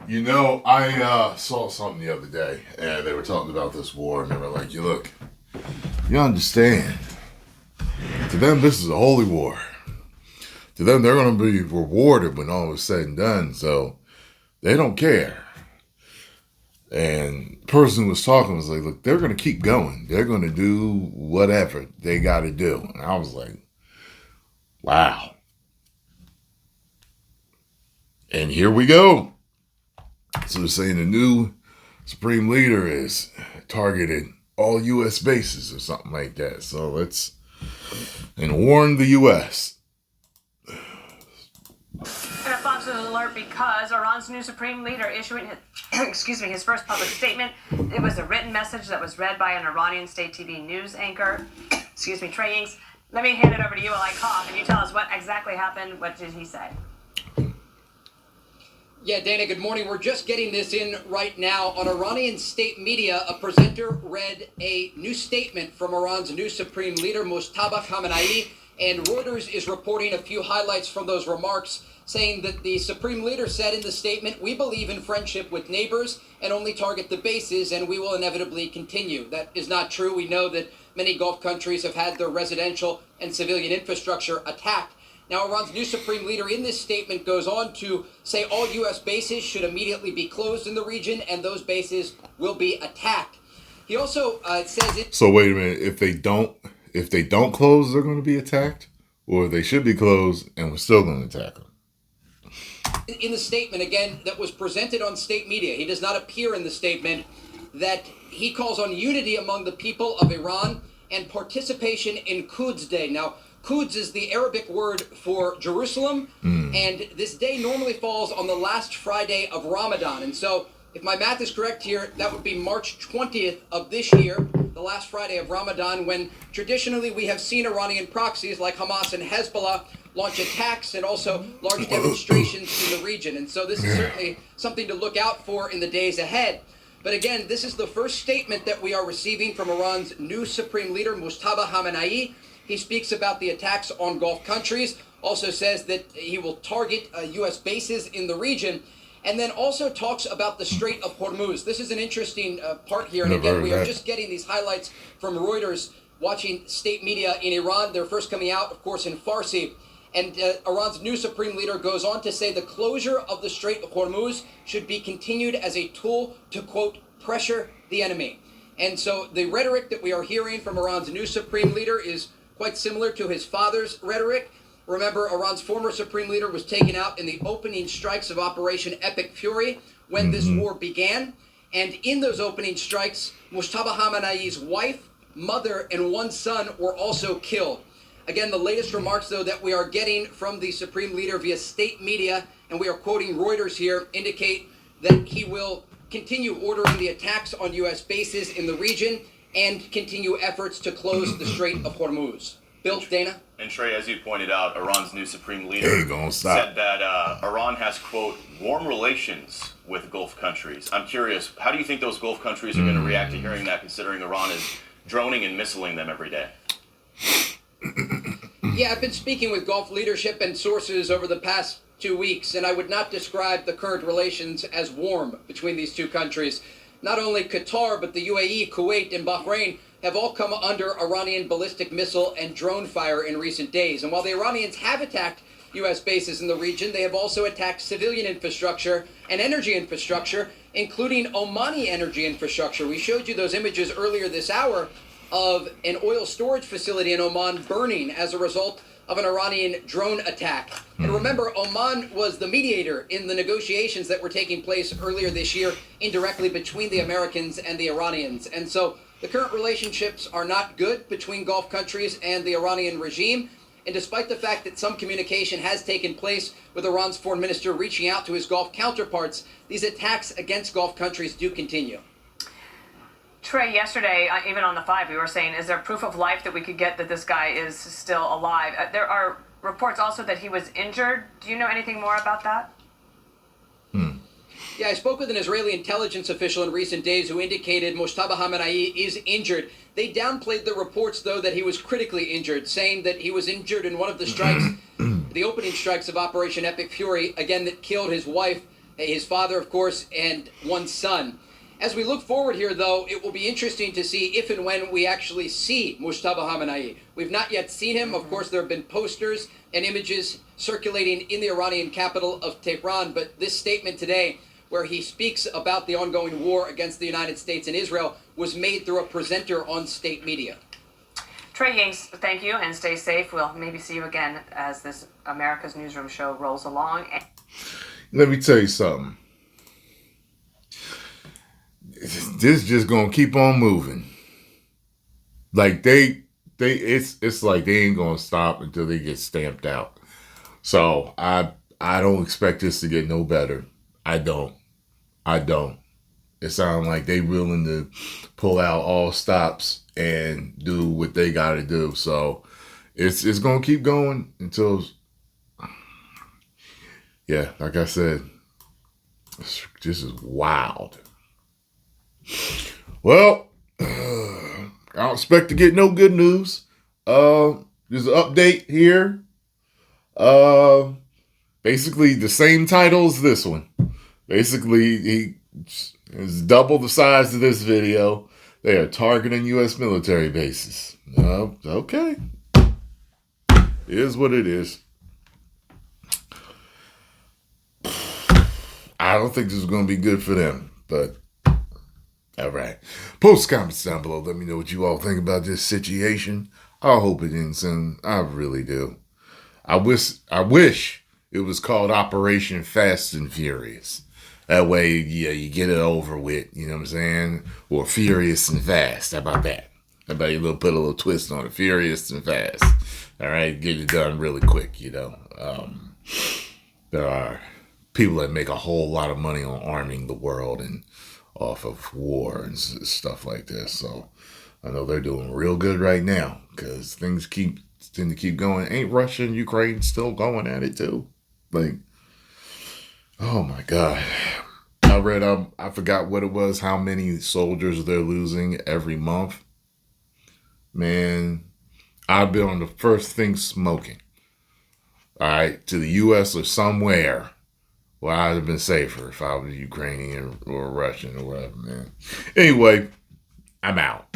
I saw something the other day, and they were talking about this war, and they were like, you understand, to them, this is a holy war. To them, they're going to be rewarded when all is said and done, so they don't care. And the person who was talking was like, look, they're going to keep going. They're going to do whatever they got to do. And I was like, wow. And here we go. So they're saying the new supreme leader is targeted all U.S. bases or something like that. So and warn the U.S. And a Fox News alert because Iran's new supreme leader issuing his first public statement. It was a written message that was read by an Iranian state TV news anchor. Trey Yingst. Let me hand it over to you while I cough, and you tell us what exactly happened. What did he say? Yeah, Dana, good morning. We're just getting this in right now. On Iranian state media, a presenter read a new statement from Iran's new supreme leader, Mojtaba Khamenei, and Reuters is reporting a few highlights from those remarks, saying that the supreme leader said in the statement, "We believe in friendship with neighbors and only target the bases, and we will inevitably continue." That is not true. We know that many Gulf countries have had their residential and civilian infrastructure attacked. Now, Iran's new supreme leader in this statement goes on to say all U.S. bases should immediately be closed in the region, and those bases will be attacked. He also says it. So wait a minute. If they don't close, they're going to be attacked, or they should be closed, and we're still going to attack them. In the statement, again, that was presented on state media, he does not appear in the statement, that he calls on unity among the people of Iran and participation in Quds Day. Now, Quds is the Arabic word for Jerusalem, and this day normally falls on the last Friday of Ramadan. And so, if my math is correct here, that would be March 20th of this year, the last Friday of Ramadan, when traditionally we have seen Iranian proxies like Hamas and Hezbollah launch attacks and also large demonstrations in the region. And so this is certainly something to look out for in the days ahead. But again, this is the first statement that we are receiving from Iran's new supreme leader, Mojtaba Khamenei. He speaks about the attacks on Gulf countries, also says that he will target U.S. bases in the region, and then also talks about the Strait of Hormuz. This is an interesting part here. And again, we are just getting these highlights from Reuters, watching state media in Iran. They're first coming out, of course, in Farsi. And Iran's new supreme leader goes on to say the closure of the Strait of Hormuz should be continued as a tool to, quote, pressure the enemy. And so the rhetoric that we are hearing from Iran's new supreme leader is quite similar to his father's rhetoric. Remember, Iran's former supreme leader was taken out in the opening strikes of Operation Epic Fury when this war began. And in those opening strikes, Mojtaba Khamenei's wife, mother, and one son were also killed. Again, the latest remarks, though, that we are getting from the supreme leader via state media, and we are quoting Reuters here, indicate that he will continue ordering the attacks on U.S. bases in the region and continue efforts to close the Strait of Hormuz. Bill, Dana? And Trey, as you pointed out, Iran's new supreme leader said that Iran has, quote, warm relations with Gulf countries. I'm curious, how do you think those Gulf countries are going to react to hearing that, considering Iran is droning and missiling them every day? Yeah, I've been speaking with Gulf leadership and sources over the past 2 weeks, and I would not describe the current relations as warm between these two countries. Not only Qatar, but the UAE, Kuwait, and Bahrain have all come under Iranian ballistic missile and drone fire in recent days. And while the Iranians have attacked U.S. bases in the region, they have also attacked civilian infrastructure and energy infrastructure, including Omani energy infrastructure. We showed you those images earlier this hour of an oil storage facility in Oman burning as a result of an Iranian drone attack. And remember, Oman was the mediator in the negotiations that were taking place earlier this year indirectly between the Americans and the Iranians. And so the current relationships are not good between Gulf countries and the Iranian regime. And despite the fact that some communication has taken place with Iran's foreign minister reaching out to his Gulf counterparts, these attacks against Gulf countries do continue. Trey, yesterday, even on the 5, we were saying, is there proof of life that we could get that this guy is still alive? There are reports also that he was injured. Do you know anything more about that? Yeah, I spoke with an Israeli intelligence official in recent days who indicated Mojtaba Khamenei is injured. They downplayed the reports, though, that he was critically injured, saying that he was injured in one of the strikes, the opening strikes of Operation Epic Fury, again, that killed his wife, his father, of course, and one son. As we look forward here, though, it will be interesting to see if and when we actually see Mojtaba Khamenei. We've not yet seen him. Of course, there have been posters and images circulating in the Iranian capital of Tehran, but this statement today, where he speaks about the ongoing war against the United States and Israel, was made through a presenter on state media. Trey Yingst, thank you, and stay safe. We'll maybe see you again as this America's Newsroom show rolls along. Let me tell you something. This just gonna keep on moving. Like it's like they ain't gonna stop until they get stamped out. So I don't expect this to get no better. I don't. It sounds like they willing to pull out all stops and do what they got to do. So it's gonna keep going until, yeah, like I said, this is wild. Well, I don't expect to get no good news. There's an update here. Basically the same title as this one. Basically, he is double the size of this video. They are targeting U.S. military bases. Okay. It is what it is. I don't think this is going to be good for them, but all right. Post comments down below. Let me know what you all think about this situation. I hope it ends soon. I really do. I wish it was called Operation Fast and Furious. That way, yeah, you get it over with. You know what I'm saying? Or Furious and Fast. How about that? How about you put a little twist on it? Furious and Fast. All right? Get it done really quick, you know. There are people that make a whole lot of money on arming the world and off of war and stuff like this. So I know they're doing real good right now because things tend to keep going. Ain't Russia and Ukraine still going at it too? Like, oh my God. I read, I forgot what it was, how many soldiers they're losing every month. Man, I'd be on the first thing smoking. All right, to the U.S. or somewhere. Well, I'd have been safer if I was Ukrainian or Russian or whatever, man. Anyway, I'm out.